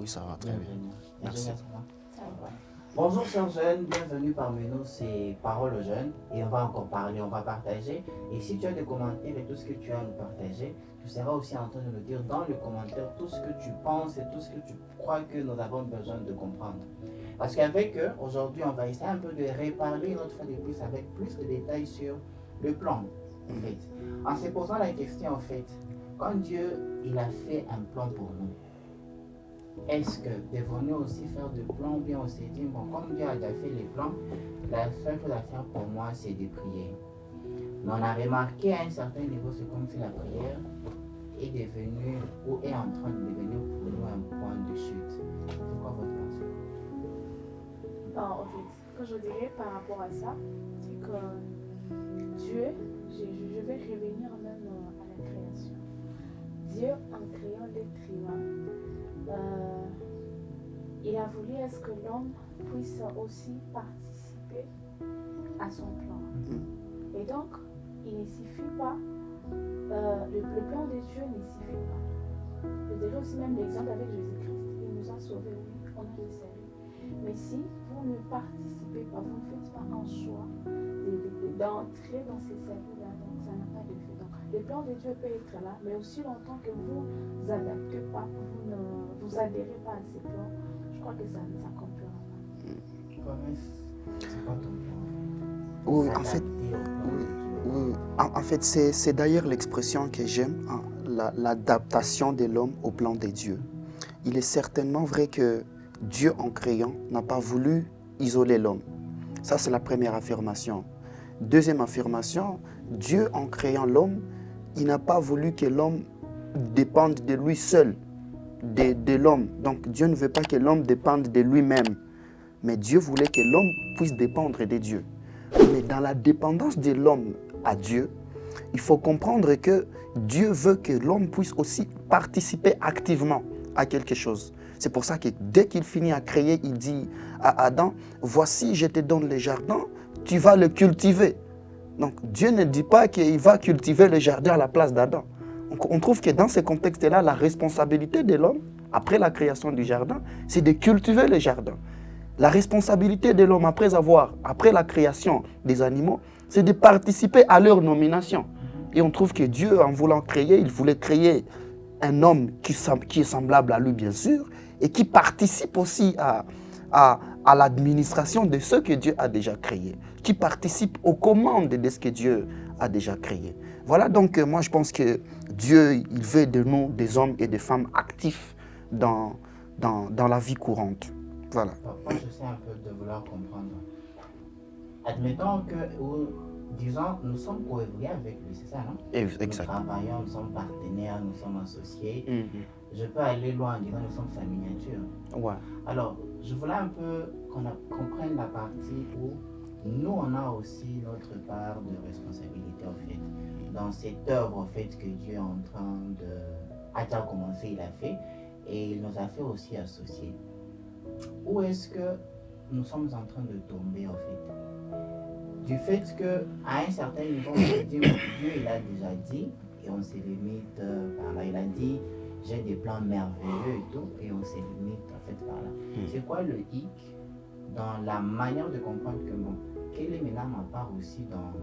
Oui, ça va très bien. Merci. Bonjour chers jeunes, bienvenue parmi nous, c'est Parole aux jeunes et on va encore parler, on va partager. Et si tu as des commentaires et tout ce que tu as à nous partager, tu seras aussi en train de nous dire dans les commentaires tout ce que tu penses et tout ce que tu crois que nous avons besoin de comprendre. Parce qu'avec eux, aujourd'hui, on va essayer un peu de reparler une autre fois de plus avec plus de détails sur le plan, en fait. En se posant la question, en fait, quand Dieu, il a fait un plan pour nous, est-ce que devons-nous aussi faire de plans ou bien on s'est dit, bon, comme Dieu a déjà fait les plans, la seule chose à faire pour moi, c'est de prier. Mais on a remarqué à un certain niveau, c'est comme si la prière est devenue ou est en train de devenir pour nous un point de chute. C'est quoi votre pensée? En fait, ce que je dirais par rapport à ça, c'est que Dieu, je vais revenir même à la création. Dieu, en créant l'être humain, il a voulu est-ce que l'homme puisse aussi participer à son plan. Et donc, il ne suffit pas, le plan de Dieu ne suffit pas. Je dirais aussi même l'exemple avec Jésus-Christ, il nous a sauvés, oui, on a le salut. Mais si vous ne participez pas, vous ne faites pas en soi d'entrer dans ces saluts-là, donc ça n'a pas d'effet. Donc, le plan de Dieu peut être là, mais aussi longtemps que vous ne adaptez pas, vous ne vous adhérez pas à ces plans, je crois que ça ne s'accomplira pas. C'est quoi ton plan? Oui, en fait, c'est d'ailleurs l'expression que j'aime, hein, l'adaptation de l'homme au plan de Dieu. Il est certainement vrai que Dieu, en créant, n'a pas voulu isoler l'homme. Ça, c'est la première affirmation. Deuxième affirmation, Dieu, en créant l'homme, il n'a pas voulu que l'homme dépende de lui seul, de l'homme. Donc, Dieu ne veut pas que l'homme dépende de lui-même. Mais Dieu voulait que l'homme puisse dépendre de Dieu. Mais dans la dépendance de l'homme à Dieu, il faut comprendre que Dieu veut que l'homme puisse aussi participer activement à quelque chose. C'est pour ça que dès qu'il finit à créer, il dit à Adam, voici, je te donne le jardin, tu vas le cultiver. Donc Dieu ne dit pas qu'il va cultiver le jardin à la place d'Adam. On trouve que dans ce contexte-là, la responsabilité de l'homme, après la création du jardin, c'est de cultiver le jardin. La responsabilité de l'homme après la création des animaux, c'est de participer à leur nomination. Et on trouve que Dieu, en voulant créer, il voulait créer un homme qui est semblable à lui, bien sûr, et qui participe aussi à l'administration de ce que Dieu a déjà créé, qui participe aux commandes de ce que Dieu a déjà créé. Voilà, donc moi je pense que Dieu, il veut de nous des hommes et des femmes actifs dans la vie courante. Voilà. Moi, j'essaie un peu de vouloir comprendre. Admettons que, disons, nous sommes coévolués avec lui, c'est ça, non? Exactement. Nous travaillons, nous sommes partenaires, nous sommes associés. Je peux aller loin en disant nous sommes sa miniature. Ouais. Alors, je voulais un peu qu'on comprenne la partie où nous, on a aussi notre part de responsabilité, en fait, dans cette œuvre, en fait, que Dieu est en train de... a déjà commencé, il a fait, et il nous a fait aussi associer. Où est-ce que nous sommes en train de tomber, en fait? Du fait qu'à un certain niveau, on se dit, Dieu, il a déjà dit, et on se limite par là. Il a dit, j'ai des plans merveilleux et tout, et on se limite, en fait, par là. C'est quoi le hic dans la manière de comprendre que, bon, quelle est maintenant ma part aussi dans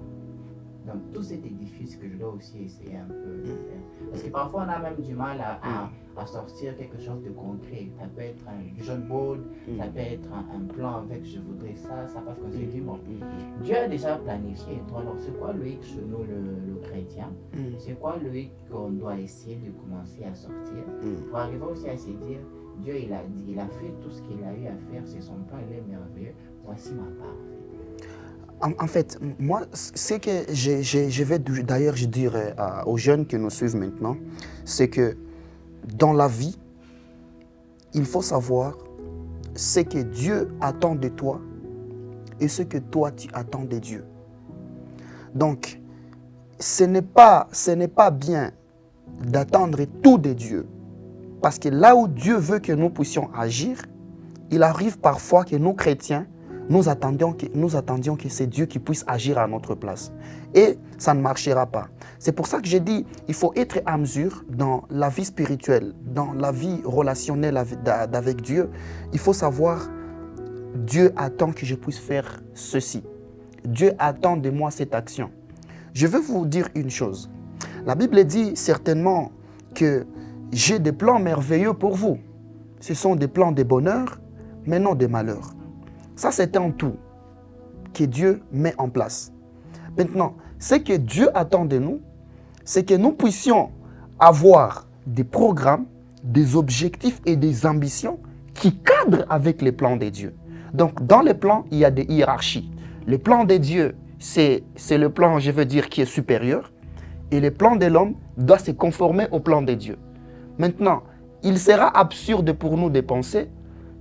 tout cet édifice que je dois aussi essayer un peu de faire. Parce que parfois, on a même du mal à sortir quelque chose de concret. Ça peut être un vision board, ça peut être un plan avec je voudrais ça, parce qu'on se dit, bon, Dieu a déjà planifié. Alors, c'est quoi le hic chez nous, le chrétien? C'est quoi le hic qu'on doit essayer de commencer à sortir pour arriver aussi à se dire, Dieu, il a dit, il a fait tout ce qu'il a eu à faire, c'est son plan, il est merveilleux, voici ma part. En fait, moi, ce que je vais d'ailleurs dire aux jeunes qui nous suivent maintenant, c'est que dans la vie, il faut savoir ce que Dieu attend de toi et ce que toi tu attends de Dieu. Donc, ce n'est pas bien d'attendre tout de Dieu. Parce que là où Dieu veut que nous puissions agir, il arrive parfois que nous, chrétiens, nous attendions que c'est Dieu qui puisse agir à notre place. Et ça ne marchera pas. C'est pour ça que j'ai dit, il faut être à mesure dans la vie spirituelle, dans la vie relationnelle avec Dieu. Il faut savoir, Dieu attend que je puisse faire ceci. Dieu attend de moi cette action. Je veux vous dire une chose. La Bible dit certainement que j'ai des plans merveilleux pour vous. Ce sont des plans de bonheur, mais non de malheur. Ça, c'est un tout que Dieu met en place. Maintenant, ce que Dieu attend de nous, c'est que nous puissions avoir des programmes, des objectifs et des ambitions qui cadrent avec les plans de Dieu. Donc, dans les plans, il y a des hiérarchies. Le plan de Dieu, c'est le plan, je veux dire, qui est supérieur. Et le plan de l'homme doit se conformer au plan de Dieu. Maintenant, il sera absurde pour nous de penser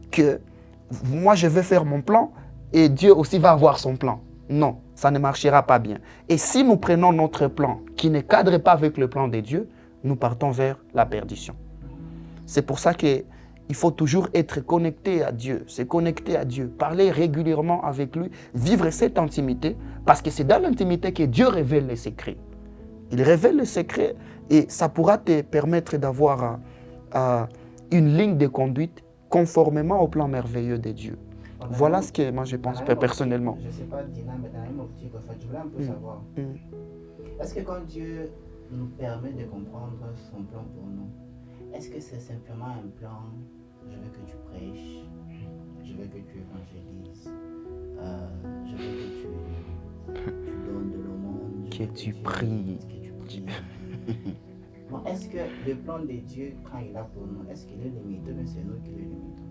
que moi, je vais faire mon plan et Dieu aussi va avoir son plan. Non, ça ne marchera pas bien. Et si nous prenons notre plan qui ne cadre pas avec le plan de Dieu, nous partons vers la perdition. C'est pour ça qu'il faut toujours être connecté à Dieu, se connecter à Dieu, parler régulièrement avec lui, vivre cette intimité, parce que c'est dans l'intimité que Dieu révèle les secrets. Il révèle les secrets et ça pourra te permettre d'avoir une ligne de conduite conformément au plan merveilleux de Dieu. Voilà ce que moi je pense personnellement. Je ne sais pas, Dina, mais dans la même optique, en fait, je voulais un peu savoir. Est-ce que quand Dieu nous permet de comprendre son plan pour nous, est-ce que c'est simplement un plan, je veux que tu prêches, je veux que tu évangélises, je veux que tu donnes de l'aumône, que tu pries. Bon, est-ce que le plan de Dieu, quand il a pour nous, est-ce qu'il est limité, mais c'est nous qui le limitons?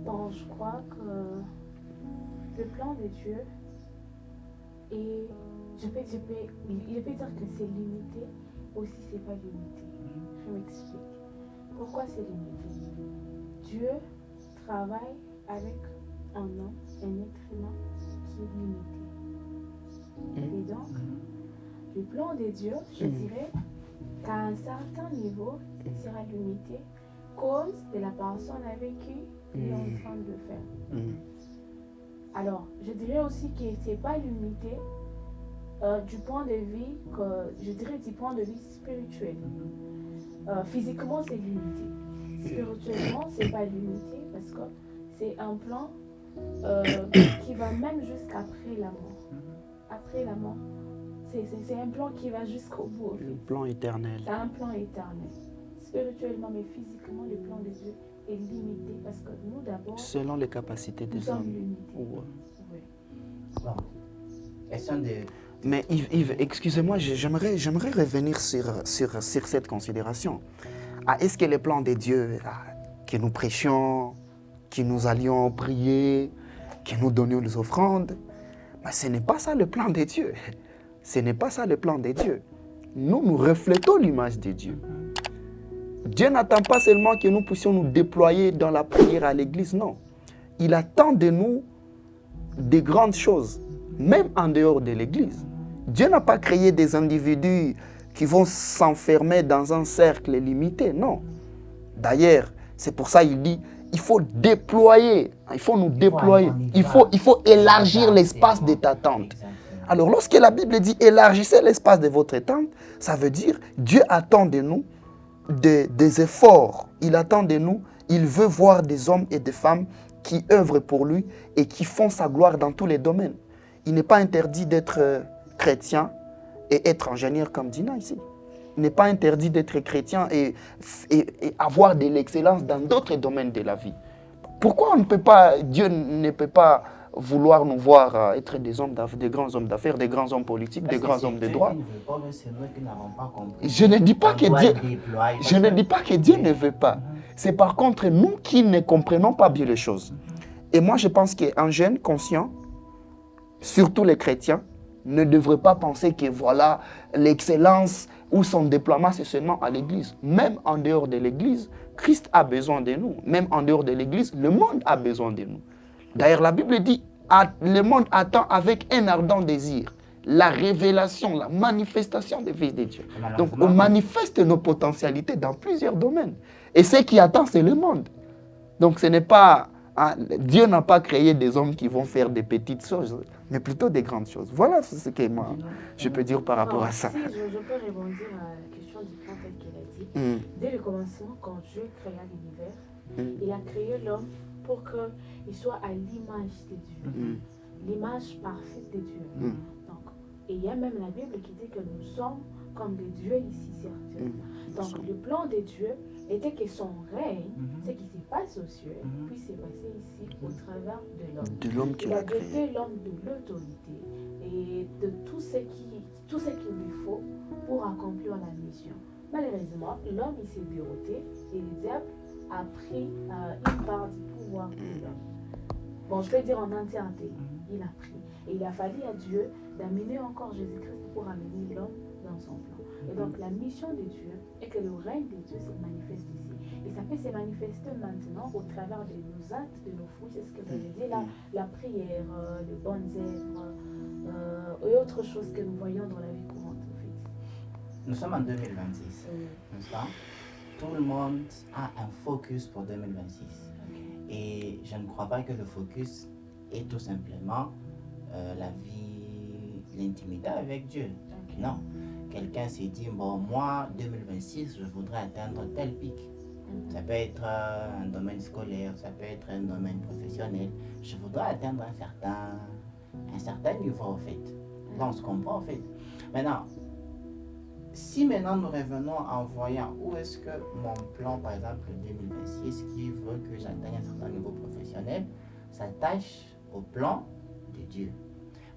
Bon, je crois que le plan de Dieu, et il peut dire que c'est limité, aussi c'est pas limité. Je m'explique. Pourquoi c'est limité? Dieu travaille avec un homme, un être humain qui est limité. Et donc, le plan de Dieu, je dirais qu'à un certain niveau, il sera limité à cause de la personne avec qui il est en train de le faire. Alors, je dirais aussi que ce n'est pas limité du point de vue, je dirais du point de vue spirituel. Physiquement, c'est limité. Spirituellement, ce n'est pas limité parce que c'est un plan qui va même jusqu'après la mort. Après la mort, c'est un plan qui va jusqu'au bout. Le plan éternel. C'est un plan éternel. Spirituellement, mais physiquement, le plan de Dieu est limité parce que nous, d'abord, selon les capacités des nous sommes hommes. limités. Ouais. Oui. Bon. Question de... Mais Yves, excusez-moi, j'aimerais revenir sur cette considération. Est-ce que les plans de Dieu, que nous prêchions, que nous allions prier, que nous donnions les offrandes, mais ce n'est pas ça le plan de Dieu. Ce n'est pas ça le plan de Dieu. Nous reflétons l'image de Dieu. Dieu n'attend pas seulement que nous puissions nous déployer dans la prière à l'église, non. Il attend de nous des grandes choses, même en dehors de l'église. Dieu n'a pas créé des individus qui vont s'enfermer dans un cercle limité, non. D'ailleurs, c'est pour ça qu'il dit, il faut déployer, il faut nous déployer, il faut élargir l'espace de ta tente. Alors, lorsque la Bible dit élargissez l'espace de votre tente, ça veut dire Dieu attend de nous des efforts. Il attend de nous, il veut voir des hommes et des femmes qui œuvrent pour lui et qui font sa gloire dans tous les domaines. Il n'est pas interdit d'être chrétien et être ingénieur comme Dina ici. Il n'est pas interdit d'être chrétien et avoir de l'excellence dans d'autres domaines de la vie. Pourquoi on ne peut pas, Dieu ne peut pas vouloir nous voir être des grands hommes d'affaires, des grands hommes politiques, des grands hommes de droit? Je ne dis pas que Dieu ne veut pas. C'est par contre nous qui ne comprenons pas bien les choses. Et moi je pense qu'un jeune conscient, surtout les chrétiens, ne devrait pas penser que voilà l'excellence ou son déploiement c'est seulement à l'église. Même en dehors de l'église, Christ a besoin de nous. Même en dehors de l'église, le monde a besoin de nous. D'ailleurs, la Bible dit, le monde attend avec un ardent désir la révélation, la manifestation des fils de Dieu. Donc, on manifeste nos potentialités dans plusieurs domaines. Et ce qui attend, c'est le monde. Donc, ce n'est pas Dieu n'a pas créé des hommes qui vont faire des petites choses, mais plutôt des grandes choses. Voilà ce que moi, je peux dire par rapport à ça. Si je peux répondre à la question du plan tel qu'il a dit, dès le commencement, quand Dieu créa l'univers, il a créé l'homme pour qu'il soit à l'image de Dieu, l'image parfaite de Dieu. Donc, et il y a même la Bible qui dit que nous sommes comme des dieux ici sur terre. Donc le plan de Dieu était que son règne, ce qui se passe aux cieux, puisse se passer ici au travers de l'homme. De l'homme qu'il Il a a créé. doté l'homme de l'autorité et de tout ce qu'il lui faut pour accomplir la mission. Malheureusement, l'homme il s'est dérouté et le diable a pris une part du pouvoir de l'homme. Bon, je vais dire en entièreté, il a pris. Et il a fallu à Dieu d'amener encore Jésus-Christ pour amener l'homme dans son plan. Et donc la mission de Dieu est que le règne de Dieu se manifeste ici. Et ça peut se manifester maintenant au travers de nos actes, de nos fruits, c'est ce que vous avez dit là, la prière, les bonnes œuvres et autres choses que nous voyons dans la vie courante en fait. Nous sommes en 2026, n'est-ce pas? Tout le monde a un focus pour 2026. Et je ne crois pas que le focus est tout simplement la vie, l'intimité avec Dieu. Non. Quelqu'un s'est dit, bon, moi, 2026, je voudrais atteindre tel pic. Ça peut être un domaine scolaire, ça peut être un domaine professionnel. Je voudrais atteindre un certain niveau, en fait. Là, on se comprend, en fait. Maintenant, si maintenant nous revenons en voyant où est-ce que mon plan, par exemple, 2026, qui veut que j'atteigne un certain niveau professionnel, s'attache au plan de Dieu.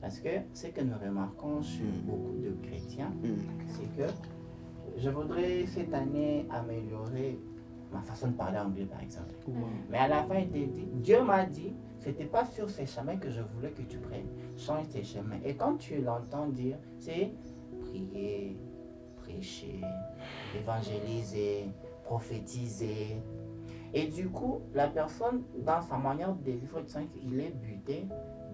Parce que ce que nous remarquons sur beaucoup de chrétiens, c'est que je voudrais cette année améliorer ma façon de parler anglais, par exemple. Mais à la fin, il était dit, Dieu m'a dit, c'était pas sur ces chemins que je voulais que tu prennes. Change tes chemins. Et quand tu l'entends dire, c'est prier, prêcher, évangéliser, prophétiser. Et du coup, la personne, dans sa manière de vivre, il est buté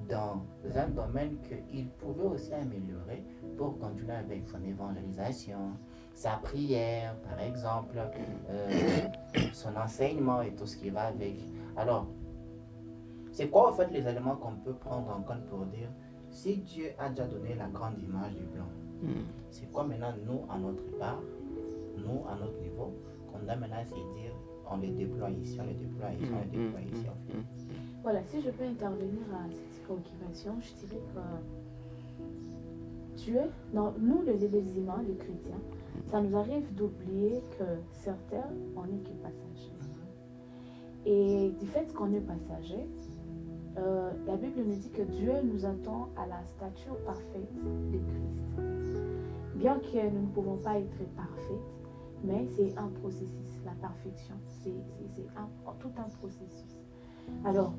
dans un domaine qu'il pouvait aussi améliorer pour continuer avec son évangélisation, sa prière, par exemple, son enseignement et tout ce qui va avec. Alors, c'est quoi en fait les éléments qu'on peut prendre en compte pour dire si Dieu a déjà donné la grande image du plan, c'est quoi maintenant nous, à notre part, nous, à notre niveau, qu'on doit maintenant se dire on les déploie ici, on les déploie ici, on les déploie ici en fait. Voilà, si je peux intervenir à cette préoccupation, je dirais que Dieu, nous les humains, les chrétiens, ça nous arrive d'oublier que certains, on n'est que passagers. Et du fait qu'on est passagers, la Bible nous dit que Dieu nous attend à la stature parfaite de Christ. Bien que nous ne pouvons pas être parfaits, mais c'est un processus, la perfection, c'est tout un processus. Alors,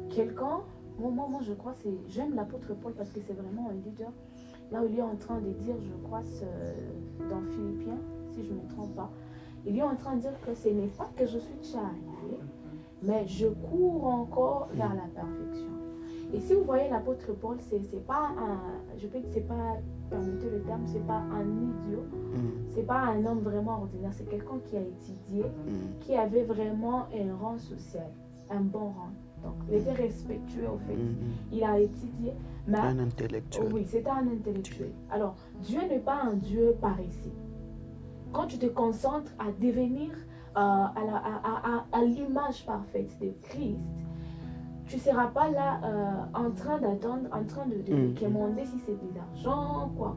quelqu'un, moi je crois, j'aime l'apôtre Paul parce que c'est vraiment un leader. Là où il est en train de dire, je crois, dans Philippiens, si je ne me trompe pas, il est en train de dire que ce n'est pas que je suis déjà arrivé, mais je cours encore vers la perfection. Et si vous voyez l'apôtre Paul, c'est pas un, je peux dire, c'est pas, permettez le terme, c'est pas un idiot, c'est pas un homme vraiment ordinaire, c'est quelqu'un qui a étudié, qui avait vraiment un rang social, un bon rang. Donc, il était respectueux au fait. Il a étudié, mais un intellectuel. Oui, c'était un intellectuel. Alors, Dieu n'est pas un Dieu paresseux. Quand tu te concentres à devenir à l'image parfaite de Christ, tu ne seras pas là en train d'attendre, en train de demander si c'est de l'argent, quoi,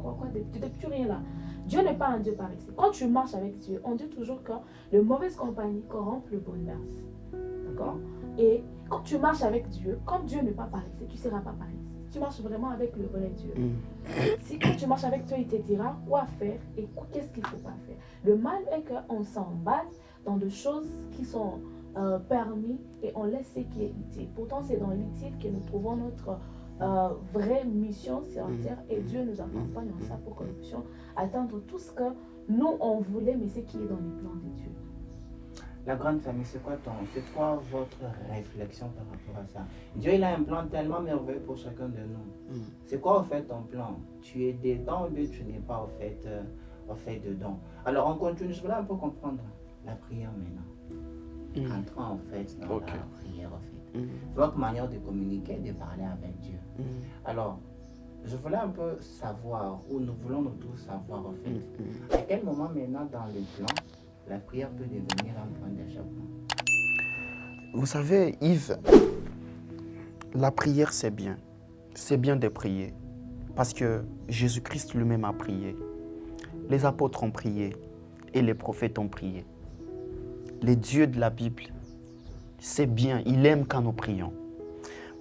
tu n'es plus rien là. Dieu n'est pas un Dieu paresseux. Quand tu marches avec Dieu, on dit toujours que le mauvaise compagnie corrompt le bon mœurs. D'accord? Et quand tu marches avec Dieu, comme Dieu n'est pas paresseux, tu ne seras pas paresseux. Tu marches vraiment avec le vrai Dieu. Si quand tu marches avec Dieu, il te dira quoi faire et qu'est-ce qu'il ne faut pas faire. Le mal est qu'on s'emballe dans des choses qui sont permis et on laisse ce qui est utile. Pourtant, c'est dans l'utile que nous trouvons notre vraie mission sur terre et Dieu nous accompagne en ça pour que nous puissions atteindre tout ce que nous on voulait, mais ce qui est dans les plans de Dieu. La grande famille, c'est quoi votre réflexion par rapport à ça? Dieu, il a un plan tellement merveilleux pour chacun de nous. C'est quoi, au fait, ton plan? Tu es dedans ou bien tu n'es pas, au fait dedans? Alors, on continue. Je voulais un peu comprendre la prière maintenant. Entrons, en fait, dans la prière, en fait. Notre manière de communiquer, de parler avec Dieu. Alors, je voulais un peu savoir, ou nous voulons nous tous savoir en fait, à quel moment maintenant dans le plan, la prière peut devenir un point d'échappement. Vous savez, Yves, la prière, c'est bien. C'est bien de prier. Parce que Jésus-Christ lui-même a prié. Les apôtres ont prié. Et les prophètes ont prié. Les dieux de la Bible, c'est bien. Il aime quand nous prions.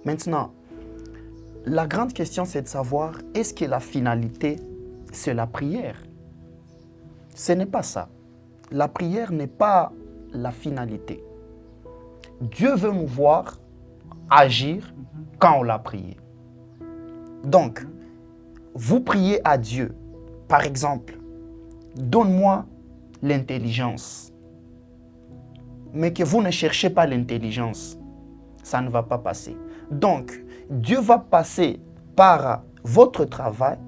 Maintenant, la grande question, c'est de savoir, est-ce que la finalité, c'est la prière? Ce n'est pas ça. La prière n'est pas la finalité. Dieu veut nous voir agir quand on l'a prié. Donc, vous priez à Dieu. Par exemple, donne-moi l'intelligence. Mais que vous ne cherchez pas l'intelligence, ça ne va pas passer. Donc, Dieu va passer par votre travail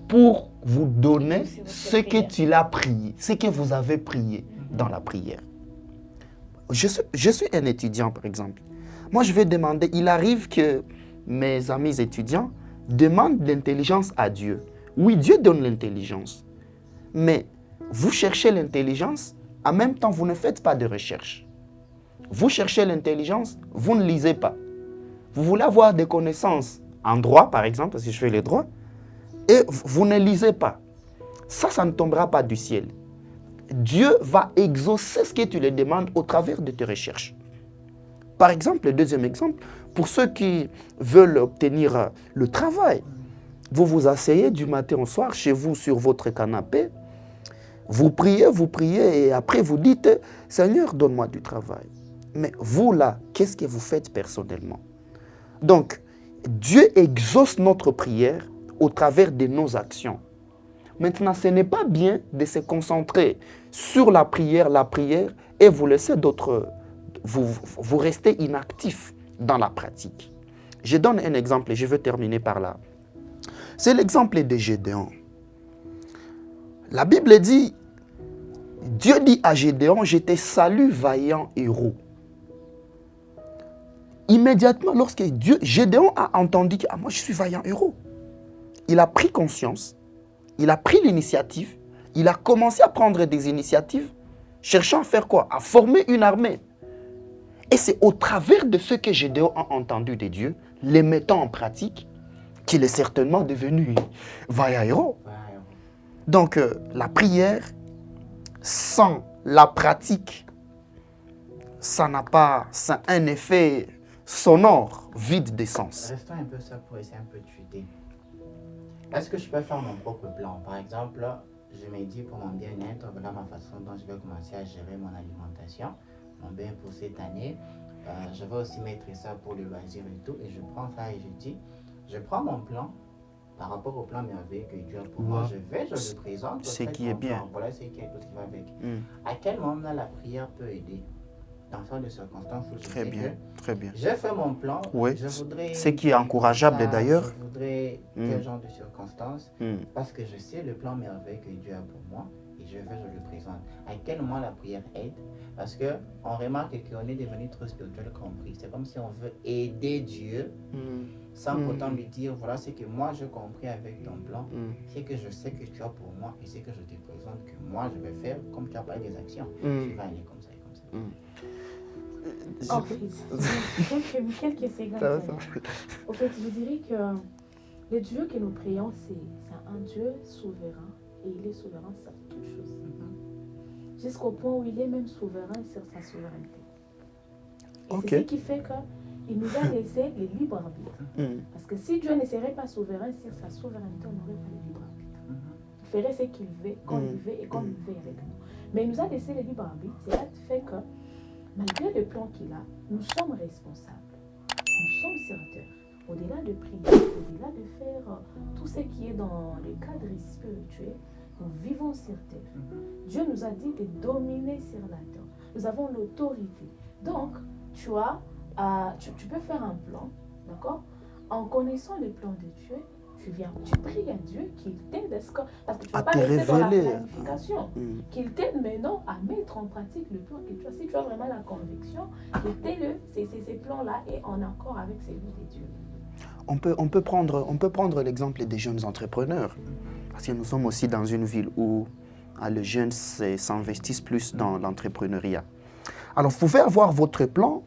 pour vous donner ce que tu l'as prié, ce que vous avez prié dans la prière. Je suis un étudiant, par exemple. Moi, je vais demander, il arrive que mes amis étudiants demandent l'intelligence à Dieu. Oui, Dieu donne l'intelligence. Mais vous cherchez l'intelligence, en même temps, vous ne faites pas de recherche. Vous cherchez l'intelligence, vous ne lisez pas. Vous voulez avoir des connaissances en droit, par exemple, parce que je fais le droit, et vous ne lisez pas. Ça ne tombera pas du ciel. Dieu va exaucer ce que tu lui demandes au travers de tes recherches. Par exemple, le deuxième exemple, pour ceux qui veulent obtenir le travail, vous vous asseyez du matin au soir chez vous sur votre canapé, vous priez, et après vous dites, Seigneur, donne-moi du travail. Mais vous là, qu'est-ce que vous faites personnellement? Donc, Dieu exauce notre prière au travers de nos actions. Maintenant, ce n'est pas bien de se concentrer sur la prière et vous laisser d'autres, vous restez inactif dans la pratique. Je donne un exemple et je veux terminer par là. C'est l'exemple de Gédéon. La Bible dit, Dieu dit à Gédéon, je te salue vaillant héros. Immédiatement, lorsque Gédéon a entendu que moi je suis vaillant héros, il a pris conscience, il a pris l'initiative, il a commencé à prendre des initiatives, cherchant à faire quoi? À former une armée. Et c'est au travers de ce que Gédéon a entendu de Dieu, les mettant en pratique, qu'il est certainement devenu vaillant héros. Donc, la prière, sans la pratique, ça n'a pas un effet sonore, vide de sens. Restons un peu ça pour essayer un peu de chuter. Est-ce que je peux faire mon propre plan? Par exemple, je me dis pour mon bien-être, voilà ma façon dont je vais commencer à gérer mon alimentation, mon bien pour cette année. Je vais aussi mettre ça pour le loisir et tout. Et je prends ça et je dis, je prends mon plan par rapport au plan merveilleux que Dieu a pour moi. Je le présente. Ce qui est bien. Voilà ce qui est tout ce qui va avec. À quel moment là, la prière peut aider? Dans ce genre de circonstances où je très bien. J'ai fait mon plan. Oui, je voudrais ce qui est encourageable d'ailleurs. Je voudrais quel genre de circonstances parce que je sais le plan merveilleux que Dieu a pour moi et je le présente. À quel moment la prière aide? Parce qu'on remarque qu'on est devenu trop spirituel compris. C'est comme si on veut aider Dieu sans pourtant lui dire voilà ce que moi j'ai compris avec ton plan, c'est que je sais que tu as pour moi et c'est que je te présente que moi je vais faire comme tu as parlé des actions. Tu vas aller comme ça et comme ça. En fait, quelques secondes. En fait, je dirais que le Dieu que nous prions, c'est un Dieu souverain et il est souverain sur toutes choses. Jusqu'au point où il est même souverain sur sa souveraineté. Et c'est ce qui fait qu'il nous a laissé le libre arbitre. Parce que si Dieu ne serait pas souverain sur sa souveraineté, on n'aurait pas le libre arbitre. Il ferait ce qu'il veut, quand il veut et comme il veut avec nous. Mais il nous a laissé le libre arbitre. Cela fait que malgré le plan qu'il a, nous sommes responsables, nous sommes serviteurs. Au-delà de prier, au-delà de faire tout ce qui est dans le cadre spirituel, nous vivons sur terre. Dieu nous a dit de dominer sur la terre. Nous avons l'autorité. Donc, tu peux faire un plan, d'accord? En connaissant le plan de Dieu, tu pries à Dieu qu'il t'aide. Parce que tu ne vas À pas te rester dans la révéler. planification. Qu'il t'aide maintenant à mettre en pratique le plan que tu as. Si tu as vraiment la conviction, mettez-le, ces plans-là est en accord avec celui de Dieu. On peut prendre l'exemple des jeunes entrepreneurs. Parce que nous sommes aussi dans une ville où les jeunes s'investissent plus dans l'entrepreneuriat. Alors, vous pouvez avoir votre plan,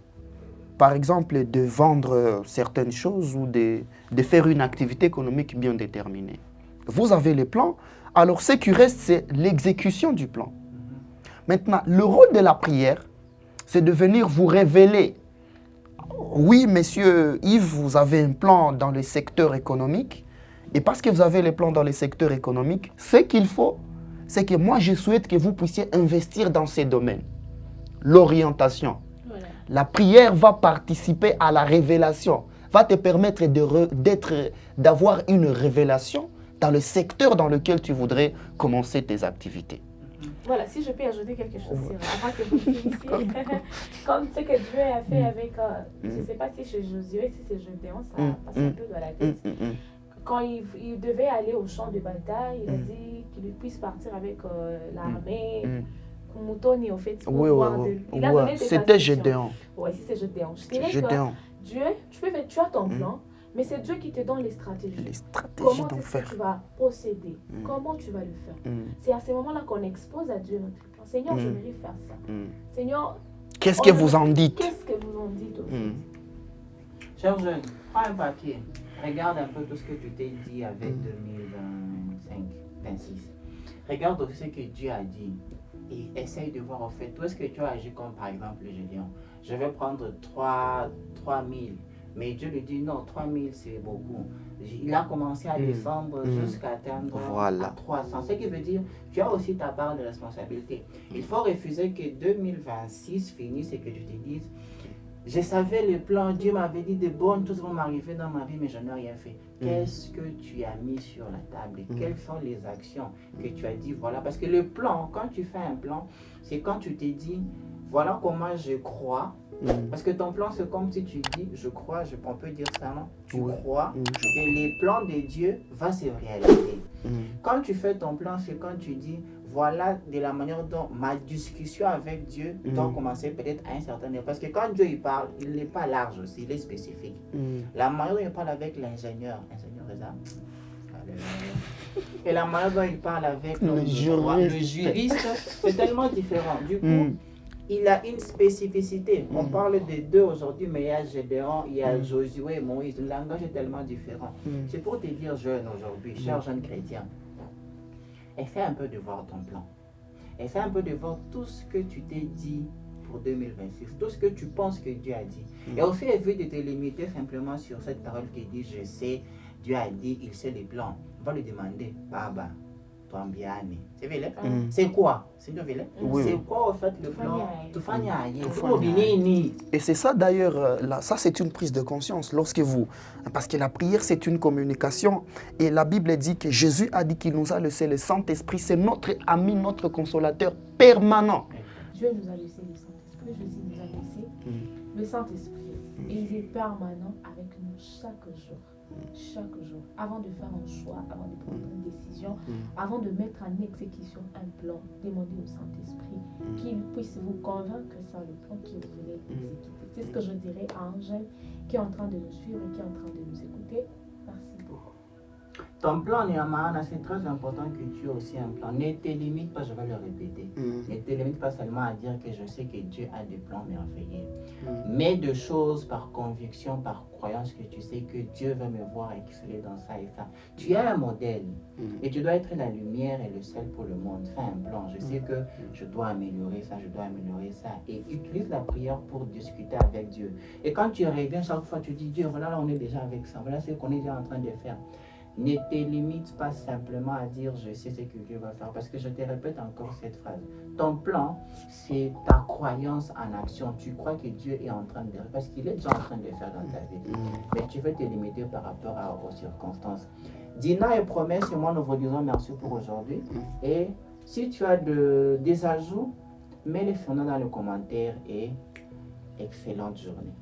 par exemple, de vendre certaines choses ou de faire une activité économique bien déterminée. Vous avez les plans, alors ce qui reste, c'est l'exécution du plan. Maintenant, le rôle de la prière, c'est de venir vous révéler. Oui, monsieur Yves, vous avez un plan dans le secteur économique. Et parce que vous avez les plans dans le secteur économique, ce qu'il faut, c'est que moi, je souhaite que vous puissiez investir dans ces domaines. L'orientation. Voilà. La prière va participer à la révélation, va te permettre d'avoir une révélation dans le secteur dans lequel tu voudrais commencer tes activités. Voilà, si je peux ajouter quelque chose avant que vous finissiez. Comme ce que Dieu a fait avec, je ne sais pas si c'est Josué, si c'est Gédéon, ça passe un peu dans la tête. Quand il devait aller au champ de bataille, il a dit qu'il puisse partir avec l'armée. Moutoni, en fait. C'était Gédéon. Oui, si c'est Gédéon. Je dirais que Dieu, tu as ton plan, mais c'est Dieu qui te donne les stratégies. Comment est-ce que tu vas procéder? Comment tu vas le faire? C'est à ce moment-là qu'on expose à Dieu notre plan. Seigneur, je vais faire ça. Seigneur, qu'est-ce que vous en dites? Qu'est-ce que vous en dites aujourd'hui? Chers jeunes, prends un papier. Regarde un peu tout ce que tu t'es dit avec 2025, 2026. Regarde aussi ce que Dieu a dit. Et essaye de voir en fait où est-ce que tu as agi comme par exemple le Gédéon. Je vais prendre 3 000. Mais Dieu lui dit non, 3 000 c'est beaucoup. Il a commencé à descendre jusqu'à atteindre à 300. Ce qui veut dire tu as aussi ta part de responsabilité. Il faut refuser que 2026 finisse et que tu te dises je savais le plan, Dieu m'avait dit de bonnes choses vont m'arriver dans ma vie, mais je n'ai rien fait. Qu'est-ce que tu as mis sur la table? Quelles sont les actions que tu as dit? Voilà, parce que le plan, quand tu fais un plan, c'est quand tu t'es dit, voilà comment je crois. Parce que ton plan, c'est comme si tu dis, je crois, on peut dire ça, non? Tu crois que les plans de Dieu vont se réaliser. Quand tu fais ton plan, c'est quand tu dis, voilà de la manière dont ma discussion avec Dieu doit commencer peut-être à un certain niveau. Parce que quand Dieu il parle, il n'est pas large aussi, il est spécifique. La manière dont il parle avec l'ingénieur et la manière dont il parle avec le juriste, c'est tellement différent. Du coup, il a une spécificité. On parle des deux aujourd'hui, mais il y a Gédéon, il y a Josué et Moïse. Le langage est tellement différent. C'est pour te dire, jeune aujourd'hui, cher jeune chrétien, essaie un peu de voir ton plan. Essaie un peu de voir tout ce que tu t'es dit pour 2026, tout ce que tu penses que Dieu a dit. Et aussi évite de te limiter simplement sur cette parole qui dit, je sais, Dieu a dit, il sait les plans. On va lui demander, Baba, c'est vrai? C'est quoi? C'est quoi en fait le plan? Et c'est ça d'ailleurs, ça c'est une prise de conscience lorsque vous, parce que la prière c'est une communication et la Bible dit que Jésus a dit qu'il nous a laissé le Saint-Esprit, c'est notre ami, notre consolateur permanent. Dieu nous a laissé le Saint-Esprit, Jésus nous a laissé le Saint-Esprit et il est permanent avec nous chaque jour. Chaque jour, avant de faire un choix, avant de prendre une décision, avant de mettre en exécution un plan, demandez au Saint-Esprit qu'il puisse vous convaincre que c'est le plan que vous voulez exécuter. C'est ce que je dirais à un jeune qui est en train de nous suivre et qui est en train de nous écouter. Merci beaucoup. Ton plan, Niamana, c'est très important que tu aies aussi un plan. Ne te limite pas, je vais le répéter. Ne te limite pas seulement à dire que je sais que Dieu a des plans merveilleux. Mais de choses par conviction, par croyance que tu sais que Dieu va me voir exceller dans ça et ça. Tu es un modèle et tu dois être la lumière et le sel pour le monde. Fais un plan. Je sais que je dois améliorer ça, je dois améliorer ça. Et utilise la prière pour discuter avec Dieu. Et quand tu reviens chaque fois, tu dis Dieu, voilà, là on est déjà avec ça. Voilà ce qu'on est déjà en train de faire. Ne te limite pas simplement à dire je sais ce que Dieu va faire. Parce que je te répète encore cette phrase. Ton plan, c'est ta croyance en action. Tu crois que Dieu est en train de faire. Parce qu'il est déjà en train de faire dans ta vie. Mais tu veux te limiter par rapport aux circonstances. Dina et promesse, et moi nous vous disons merci pour aujourd'hui. Et si tu as des ajouts, mets-les dans les commentaires et excellente journée.